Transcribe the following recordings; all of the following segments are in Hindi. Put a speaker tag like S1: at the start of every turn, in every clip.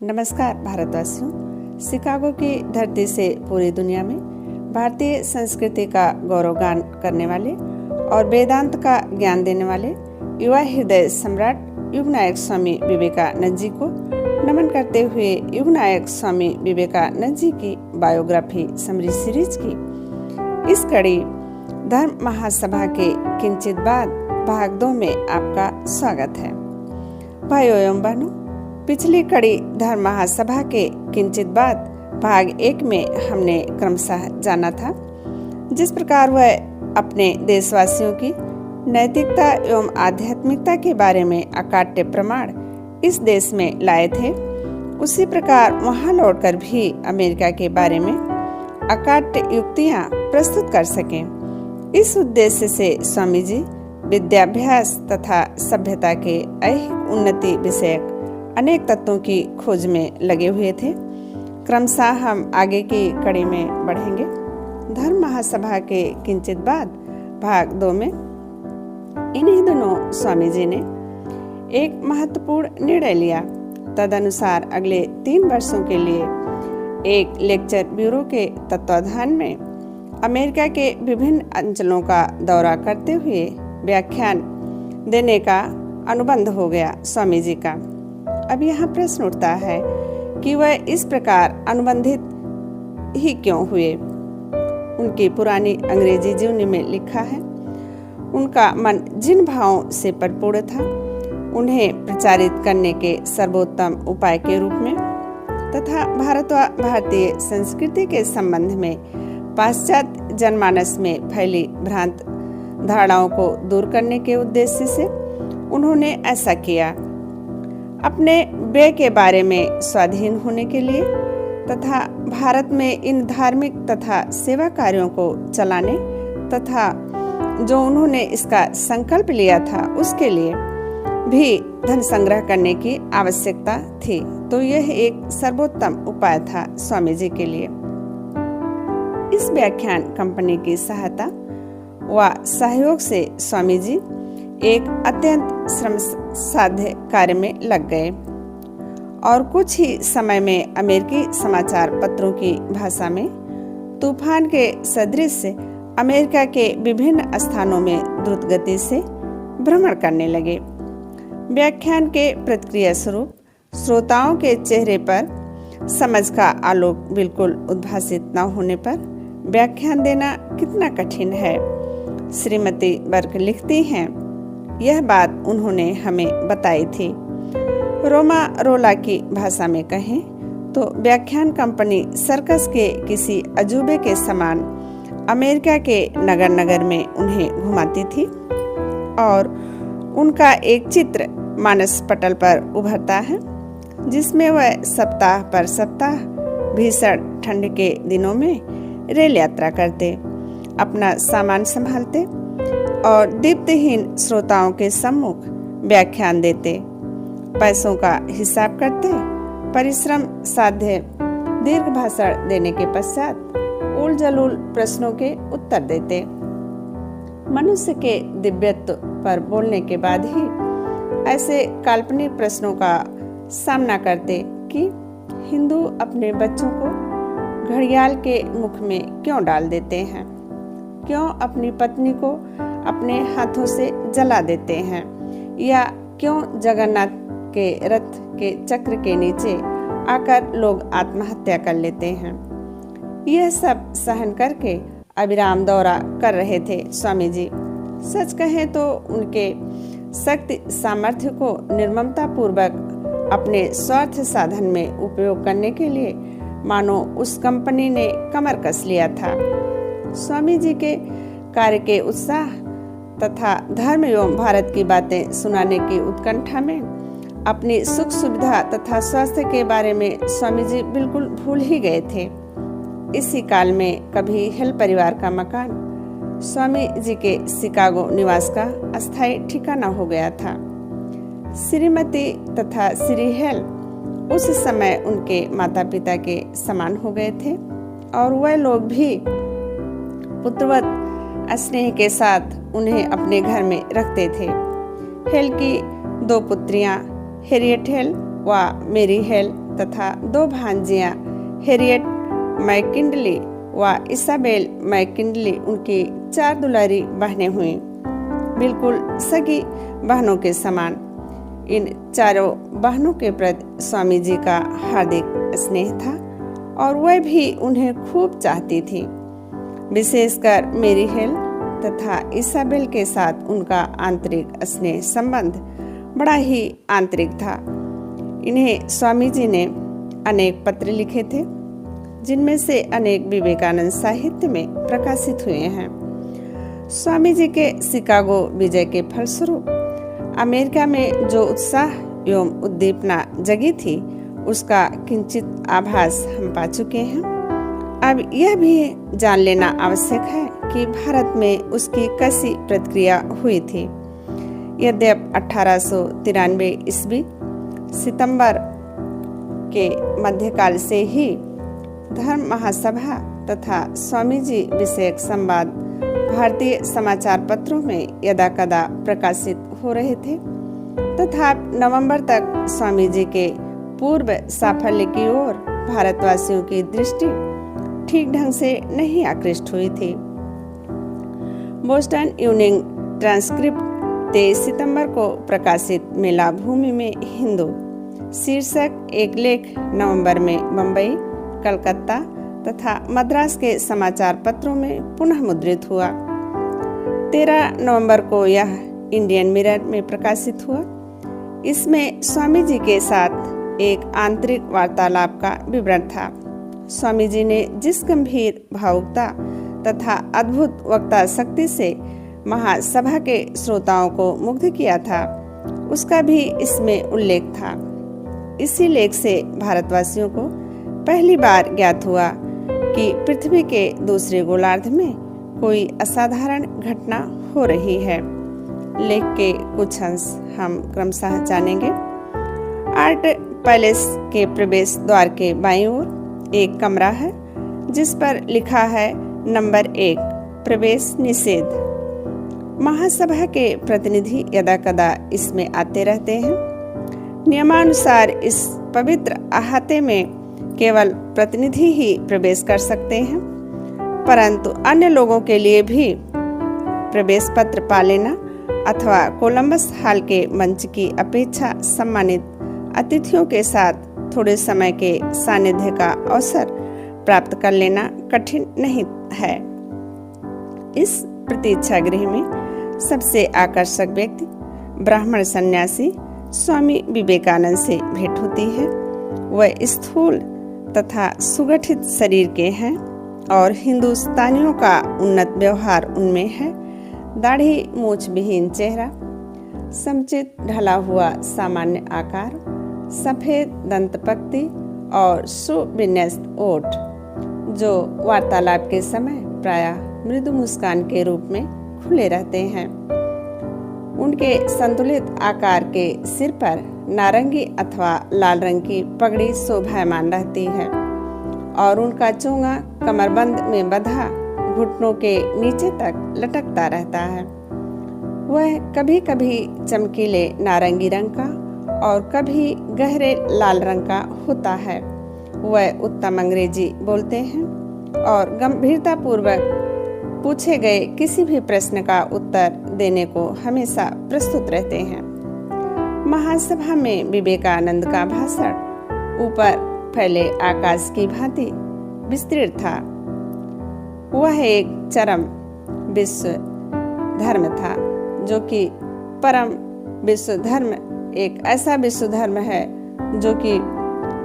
S1: नमस्कार भारतवासियों। शिकागो की धरती से पूरी दुनिया में भारतीय संस्कृति का गौरवगान करने वाले और वेदांत का ज्ञान देने वाले युवा हृदय सम्राट युगनायक स्वामी विवेकानंद जी को नमन करते हुए युगनायक स्वामी विवेकानंद जी की बायोग्राफी समरी सीरीज की इस कड़ी धर्म महासभा के किंचित बाद भाग 2 में आपका स्वागत है। भाइयों एवं बहनों, पिछली कड़ी धर्म महासभा के किंचित बाद भाग 1 में हमने क्रमशः जाना था जिस प्रकार वह अपने देशवासियों की नैतिकता एवं आध्यात्मिकता के बारे में अकाट्य प्रमाण इस देश में लाए थे, उसी प्रकार वहां लौटकर भी अमेरिका के बारे में अकाट्य युक्तियां प्रस्तुत कर सकें। इस उद्देश्य से स्वामी जी विद्याभ्यास तथा सभ्यता के ऐहिक उन्नति विषयक अनेक तत्वों की खोज में लगे हुए थे। क्रमशः हम आगे की कड़ी में बढ़ेंगे। धर्म महासभा के किंचित बाद भाग 2 में इन्हीं दिनों स्वामी जी ने एक महत्वपूर्ण निर्णय लिया। तदनुसार अगले 3 वर्षों के लिए एक लेक्चर ब्यूरो के तत्वाधान में अमेरिका के विभिन्न अंचलों का दौरा करते हुए व्याख्यान देने का अनुबंध हो गया स्वामी जी का। अब यहाँ प्रश्न उठता है कि वह इस प्रकार अनुबंधित ही क्यों हुए। उनकी पुरानी अंग्रेजी जीवनी में लिखा है, उनका मन जिन भावों से परिपूर्ण था उन्हें प्रचारित करने के सर्वोत्तम उपाय के रूप में तथा भारत व भारतीय संस्कृति के संबंध में पाश्चात्य जनमानस में फैली भ्रांत धारणाओं को दूर करने के उद्देश्य से उन्होंने ऐसा किया। अपने व्यय के बारे में स्वाधीन होने के लिए तथा भारत में इन धार्मिक तथा सेवा कार्यों को चलाने तथा जो उन्होंने इसका संकल्प लिया था उसके लिए भी धन संग्रह करने की आवश्यकता थी, तो यह एक सर्वोत्तम उपाय था स्वामी जी के लिए। इस व्याख्यान कंपनी की सहायता व सहयोग से स्वामी जी एक अत्यंत श्रम साध्य कार्य में लग गए और कुछ ही समय में अमेरिकी समाचार पत्रों की भाषा में तूफान के सदृश अमेरिका के विभिन्न स्थानों में द्रुत गति से भ्रमण करने लगे। व्याख्यान के प्रतिक्रिया स्वरूप श्रोताओं के चेहरे पर समझ का आलोक बिल्कुल उद्भासित न होने पर व्याख्यान देना कितना कठिन है। श्रीमती बर्क लिखती हैं, यह बात उन्होंने हमें बताई थी। रोमा रोला की भाषा में कहें तो व्याख्यान कंपनी सर्कस के किसी अजूबे के समान अमेरिका के नगर नगर में उन्हें घुमाती थी और उनका एक चित्र मानस पटल पर उभरता है जिसमें वह सप्ताह पर सप्ताह भीषण ठंड के दिनों में रेल यात्रा करते, अपना सामान संभालते और दीप्तहीन श्रोताओं के सम्मुख व्याख्यान देते, पैसों का हिसाब करते, परिश्रम साध्य दीर्घ भाषण देने के पश्चात उल जलूल प्रश्नों के उत्तर देते, मनुष्य के दिव्यत्व पर बोलने के बाद ही ऐसे काल्पनिक प्रश्नों का सामना करते कि हिंदू अपने बच्चों को घड़ियाल के मुख में क्यों डाल देते हैं, क्यों अपनी पत्नी को अपने हाथों से जला देते हैं, या क्यों जगन्नाथ के रथ के चक्र के नीचे आकर लोग आत्महत्या कर लेते हैं। यह सब सहन करके अविराम दौरा कर रहे थे स्वामी जी। सच कहें तो उनके शक्ति सामर्थ्य को निर्ममता पूर्वक अपने स्वार्थ साधन में उपयोग करने के लिए मानो उस कंपनी ने कमर कस लिया था। स्वामी जी के कार्य के उत्साह तथा धर्म एवं भारत की बातें सुनाने की उत्कंठा में अपनी सुख सुविधा तथा स्वास्थ्य के बारे में स्वामी जी बिल्कुल भूल ही गए थे। इसी काल में कभी हेल परिवार का मकान स्वामी जी के शिकागो निवास का अस्थायी ठिकाना हो गया था। श्रीमती तथा श्री हेल उस समय उनके माता पिता के समान हो गए थे और वह लोग भी पुत्रवत स्नेह के साथ उन्हें अपने घर में रखते थे। हेल की 2 पुत्रियां हैरियट हेल व मेरी हेल तथा 2 भांजियां हैरियट मैकिंडली व इसाबेल मैकिंडली उनकी 4 दुलारी बहनें हुईं, बिल्कुल सगी बहनों के समान। इन चारों बहनों के प्रति स्वामी जी का हार्दिक स्नेह था और वह भी उन्हें खूब चाहती थी। विशेषकर मेरी हेल तथा इसाबेल के साथ उनका आंतरिक स्नेह संबंध बड़ा ही आंतरिक था। इन्हें स्वामी जी ने अनेक पत्र लिखे थे, जिनमें से अनेक विवेकानंद साहित्य में प्रकाशित हुए हैं। स्वामी जी के शिकागो विजय के फलस्वरूप अमेरिका में जो उत्साह एवं उद्दीपना जगी थी, उसका किंचित आभास हम पा चुके हैं। अब यह भी जान लेना आवश्यक है कि भारत में उसकी कैसी प्रतिक्रिया हुई थी। यद्यपि 1893 ईस्वी सितंबर के मध्यकाल से ही धर्म महासभा तथा स्वामी जी विषयक संवाद भारतीय समाचार पत्रों में यदाकदा प्रकाशित हो रहे थे, तथा नवंबर तक स्वामी जी के पूर्व साफल्य की ओर भारतवासियों की दृष्टि ठीक ढंग से नहीं आकृष्ट हुई थी। बोस्टन इवनिंग ट्रांसक्रिप्ट 23 सितंबर को प्रकाशित मेला भूमि में हिंदू शीर्षक एक लेख नवंबर में बंबई, कलकत्ता तथा मद्रास के समाचार पत्रों में पुनः मुद्रित हुआ। 13 नवंबर को यह इंडियन मिरर में प्रकाशित हुआ। इसमें स्वामी जी के साथ एक आंतरिक वार्तालाप का विवरण था। स्वामी जी ने जिस गंभीर भावुकता तथा अद्भुत वक्ता शक्ति से महासभा के श्रोताओं को मुग्ध किया था, उसका भी इसमें उल्लेख था। इसी लेख से भारतवासियों को पहली बार ज्ञात हुआ कि पृथ्वी के दूसरे गोलार्ध में कोई असाधारण घटना हो रही है। लेख के कुछ अंश हम क्रमशः जानेंगे। आर्ट पैलेस के प्रवेश द्वार के बाईं ओर एक कमरा है, जिस पर लिखा है नंबर 1 प्रवेश निषेध। महासभा के प्रतिनिधि यदाकदा इसमें आते रहते हैं। नियमानुसार इस पवित्र अहाते में केवल प्रतिनिधि ही प्रवेश कर सकते हैं, परंतु अन्य लोगों के लिए भी प्रवेश पत्र पा लेना अथवा कोलंबस हॉल के मंच की अपेक्षा सम्मानित अतिथियों के साथ थोड़े समय के सानिध्य का अवसर प्राप्त कर लेना कठिन नहीं है। इस प्रतीक्षा गृह में सबसे आकर्षक व्यक्ति ब्राह्मण सन्यासी स्वामी विवेकानंद से भेंट होती है। वह स्थूल तथा सुगठित शरीर के हैं और हिंदुस्तानियों का उन्नत व्यवहार उनमें है। दाढ़ी मूछ विहीन चेहरा, समुचित ढला हुआ सामान्य आकार, सफेद दंतपक्ति और सुविन्यस्त ओठ, जो वार्तालाप के समय प्रायः मृदु मुस्कान के रूप में खुले रहते हैं। उनके संतुलित आकार के सिर पर नारंगी अथवा लाल रंग की पगड़ी शोभायमान रहती है और उनका चोंगा कमरबंद में बंधा घुटनों के नीचे तक लटकता रहता है। वह कभी कभी चमकीले नारंगी रंग का और कभी गहरे लाल रंग का होता है। वह उत्तम अंग्रेजी बोलते हैं और गंभीरता पूर्वक पूछे गए किसी भी प्रश्न का उत्तर देने को हमेशा प्रस्तुत रहते हैं। महासभा में विवेकानंद का भाषण ऊपर फैले आकाश की भांति विस्तृत था। वह एक चरम विश्व धर्म था, जो कि परम विश्व धर्म एक ऐसा विश्व धर्म है जो कि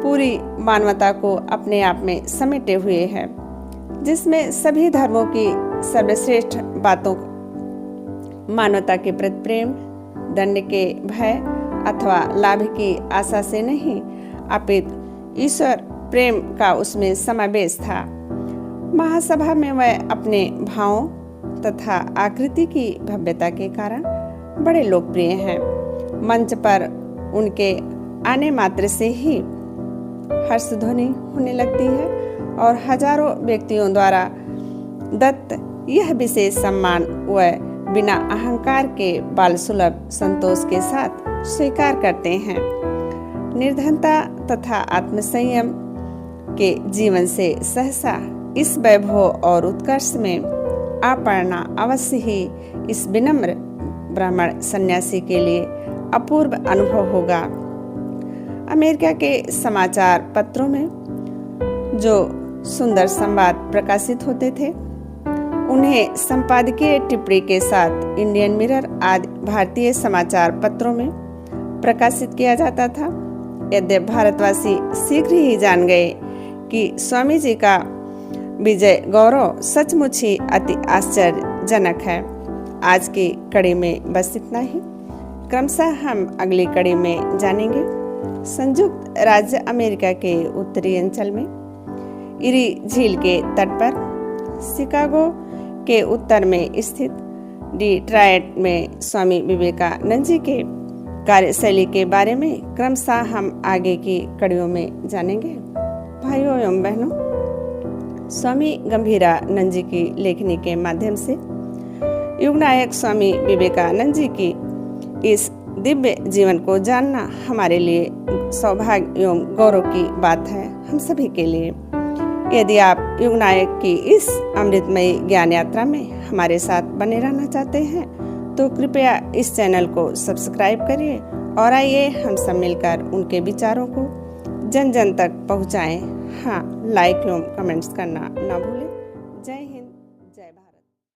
S1: पूरी मानवता को अपने आप में समेटे हुए है, जिसमें सभी धर्मों की सर्वश्रेष्ठ बातों मानवता के प्रति प्रेम, दंड के भय अथवा लाभ की आशा से नहीं, अपितु ईश्वर प्रेम का उसमें समावेश था। महासभा में वह अपने भावों तथा आकृति की भव्यता के कारण बड़े लोकप्रिय हैं। मंच पर उनके आने मात्र से ही हर्षध्वनि होने लगती है और हजारों व्यक्तियों द्वारा दत्त यह विशेष सम्मान वह बिना अहंकार के बाल सुलभ संतोष के साथ स्वीकार करते हैं। निर्धनता तथा आत्मसंयम के जीवन से सहसा इस वैभव और उत्कर्ष में आ पड़ना अवश्य ही इस विनम्र ब्राह्मण सन्यासी के लिए अपूर्व अनुभव होगा। अमेरिका के समाचार पत्रों में जो सुंदर संवाद प्रकाशित होते थे उन्हें संपादकीय टिप्पणी के साथ इंडियन मिरर आदि भारतीय समाचार पत्रों में प्रकाशित किया जाता था। यद्यपि भारतवासी शीघ्र ही जान गए कि स्वामी जी का विजय गौरव सचमुच ही अति आश्चर्यजनक है। आज की कड़ी में बस इतना ही। क्रमशः हम अगली कड़ी में जानेंगे संयुक्त राज्य अमेरिका के उत्तरी अंचल में इरी झील के तट पर शिकागो के उत्तर में स्थित डिट्रॉयट में स्वामी विवेकानंद जी के कार्यशैली के बारे में क्रमशः हम आगे की कड़ियों में जानेंगे। भाइयों एवं बहनों, स्वामी गंभीरानंद जी की लेखनी के माध्यम से युगनायक स्वामी विवेकानंद जी की इस दिव्य जीवन को जानना हमारे लिए सौभाग्य एवं गौरव की बात है, हम सभी के लिए। यदि आप युगनायक की इस अमृतमयी ज्ञान यात्रा में हमारे साथ बने रहना चाहते हैं तो कृपया इस चैनल को सब्सक्राइब करिए और आइए हम सब मिलकर उनके विचारों को जन जन तक पहुंचाएं। हाँ, लाइक एवं कमेंट्स करना ना भूलें।